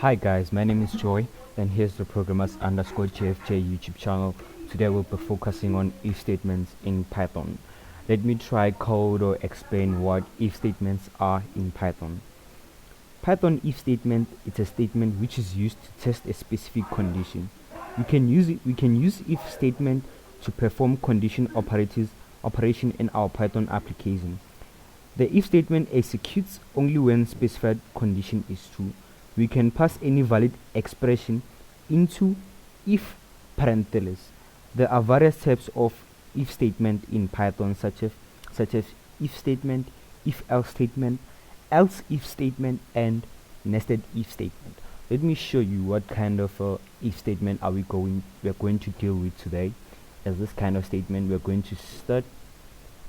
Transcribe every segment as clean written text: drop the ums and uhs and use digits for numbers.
Hi guys, my name is Joy and here's the programmers underscore JFJ YouTube channel. Today we'll be focusing on if statements in Python. Let me try code or explain what if statements are in Python. Python if statement is a statement which is used to test a specific condition. We can use if statement to perform condition operation in our Python application. The if statement executes only when specified condition is true. We can pass any valid expression into if parentheses. There are various types of if statement in Python such as if statement, if else statement, else if statement, and nested if statement. Let me show you what kind of if statement we're going to deal with today. As this kind of statement we're going to start,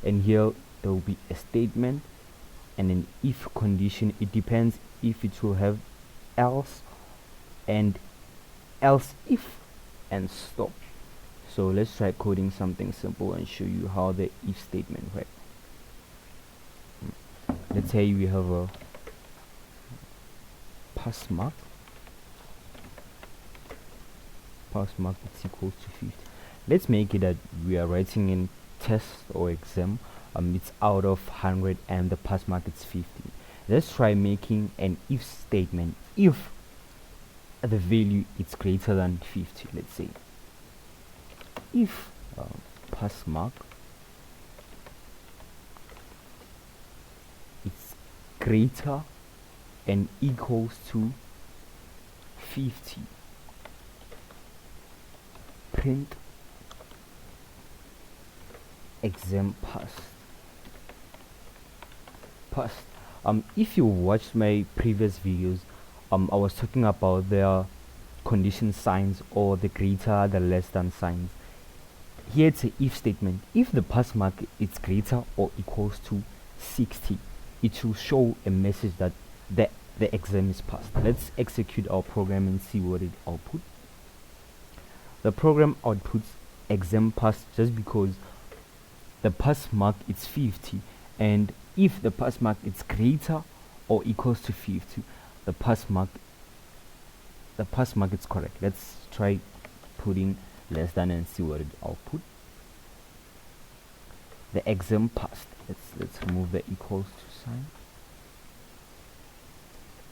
and here there will be a statement and an if condition. It depends if it will have else and else if and stop. So let's try coding something simple and show you how the if statement works. Let's say we have a pass mark is equals to 50. Let's make it that we are writing in test or exam. It's out of 100 and the pass mark is 50. Let's try making an if statement if the value is greater than 50. Let's say if pass mark is greater and equals to 50, print exam passed. If you watched my previous videos, I was talking about the condition signs or the greater, the less than signs. Here it's a if statement. If the pass mark is greater or equals to 60, it will show a message that the exam is passed. Let's execute our program and see what it outputs. The program outputs exam passed just because the pass mark is 50, and if the pass mark is greater or equals to 50, the pass mark is correct. Let's try putting less than and see what it output. The exam passed. Let's remove the equals to sign.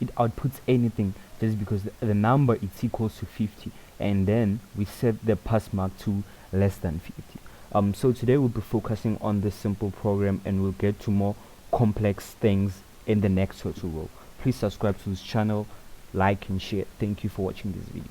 It outputs anything just because the number is equals to 50, and then we set the pass mark to less than 50. So today we'll be focusing on this simple program, and we'll get to more complex things in the next tutorial. Please subscribe to this channel, like and share. Thank you for watching this video.